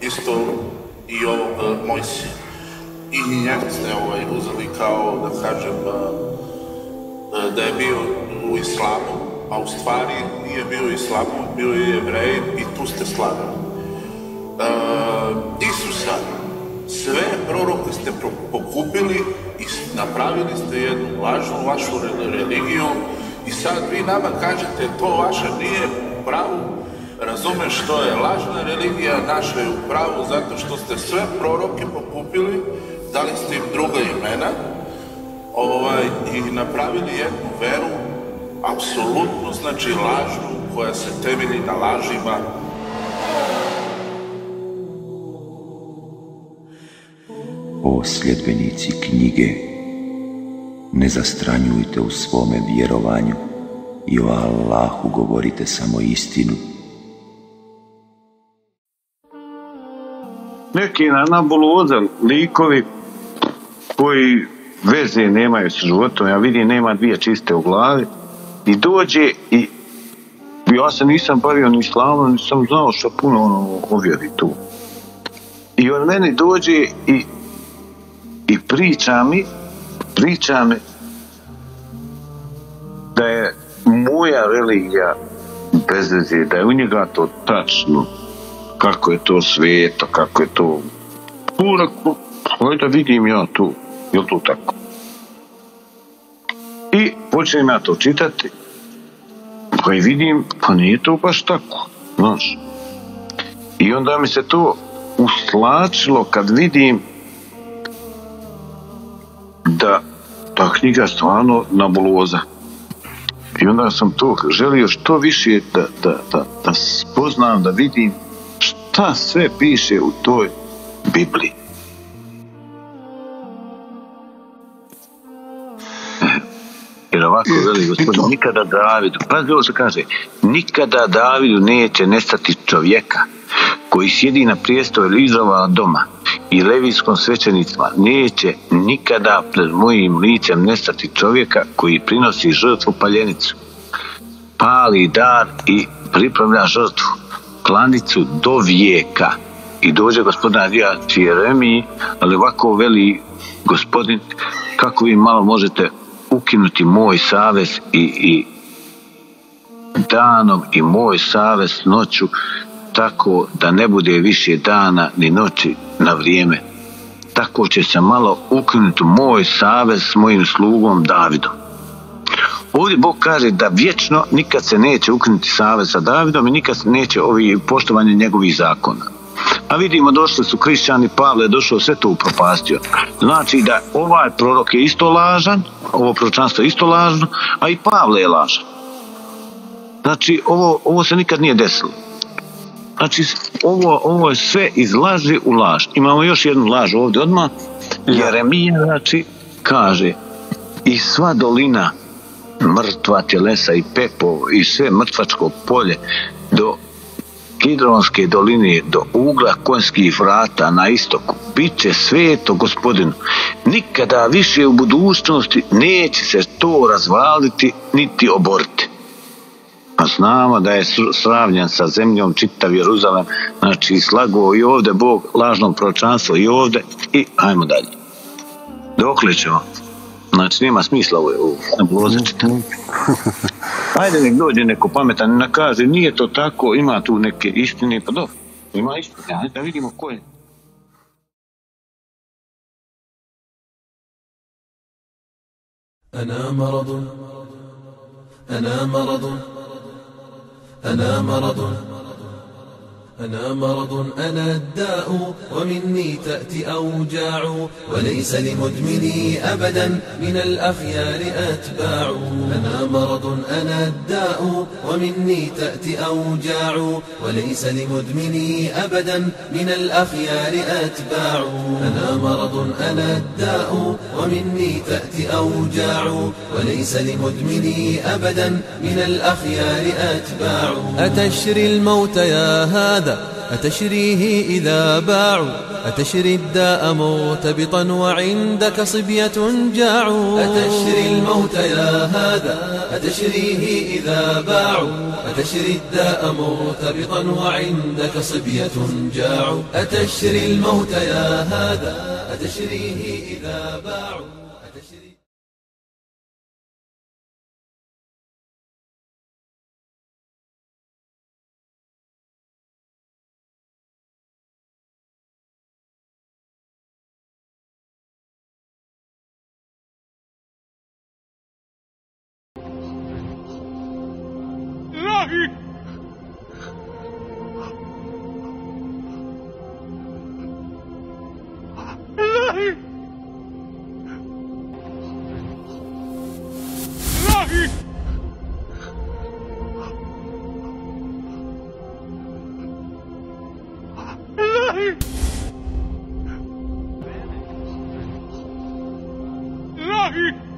isto i ovog Mojsija. I njega ste uzeli kao, da kažem, da je bio u islamu, a u stvari nije bio u islamu, bio je Jevrej i tu ste slavili. Isusa, sve proroke ste pokupili i napravili ste jednu lažnu vašu religiju i sad vi nama kažete to vaše nije u pravu, razumeš što je lažna religija, naša je u pravu zato što ste sve proroke pokupili, dali ste im druga imena i napravili jednu veru, apsolutno znači lažnu, koja se temelji na lažima. O sljedbenici knjige, ne zastranjujte u svome vjerovanju i o Allahu govorite samo istinu. Neki nabuloze likovi koji veze nemaju s životom, ja vidim nema dvije čiste u glavi i dođe i ja se nisam bavio ni islamom, nisam znao što puno o vjeri tu. I on meni dođe i priča mi da je moja religija bez veze, da je u njega to tačno, kako je to sveto, kako je to puno, da vidim ja tu, je li to tako? I počnem ja to čitati, pa i vidim, pa nije to baš tako, znaš. I onda mi se to uslačilo kad vidim da ta knjiga stvarno nabuloza. I onda sam to želio što više da spoznam, da vidim šta sve piše u toj Bibliji. Jer ovako veli gospodin, nikada Davidu, pazi ovo se kaže, nikada Davidu neće nestati čovjeka koji sjedi na prijestolju Izraela doma i levijskom svećenicima, neće nikada pred mojim licem nestati čovjeka koji prinosi žrtvu paljenicu, pali dar i pripravlja žrtvu, klanicu do vijeka. I dođe gospodin Jeremiji, ali ovako veli gospodin, kako vi malo možete ukinuti moj savez i danom i moj savez noću, tako da ne bude više dana ni noći na vrijeme. Tako će se malo ukinuti moj savez s mojim slugom Davidom. Ovdje Bog kaže da vječno nikad se neće ukinuti savez sa Davidom i nikad se neće poštovanje njegovih zakona. A vidimo, došli su kršćani, Pavle je došao, sve to upropastio. Znači da ovaj prorok je isto lažan, ovo proročanstvo je isto lažno, a i Pavle je lažan. Znači ovo se nikad nije desilo. Znači ovo je sve iz laži u laž. Imamo još jednu laž ovdje odmah. Jeremija znači kaže i sva dolina mrtva tjelesa i pepo i sve mrtvačko polje do Kidronske doline, do ugla konjskih vrata na istoku, bit će sveto gospodinu. Nikada više u budućnosti neće se to razvaliti niti oboriti. A znamo da je sravnjan sa zemljom čitav Jeruzalem, znači slago i ovdje Bog lažnom proročanstvu i ovdje i ajmo dalje. Dokle ćemo? Znači nema smisla ovo nebuloze čitati. Ajde nek dođe neko pametan i kaže nije to tako, ima tu neke istine, pa dobro, ima istine, ajde da vidimo ko je. أنا مرض أنا مرض أنا مرض أنا مرض أنا الداء ومني تأتي أوجاع وليس لمدمني أبدا من الأخيار أتباع أنا مرض أنا الداء ومني تأتي أوجاع وليس لمدمني أبدا من الأخيار أتباع أنا مرض أنا الداء ومني تأتي أوجاع وليس لمدمني أبدا من الأخيار أتباع أتشري الموت يا هذا أتشريه إذا باعوا أتشري الداء مرتبطا وعندك صبية جاعوا أتشري الموت يا هذا أتشريه إذا باعوا أتشري الداء مرتبطا وعندك صبية جاعوا أتشري الموت يا هذا أتشريه إذا باعوا أتشري إلهي إلهي إلهي إلهي إلهي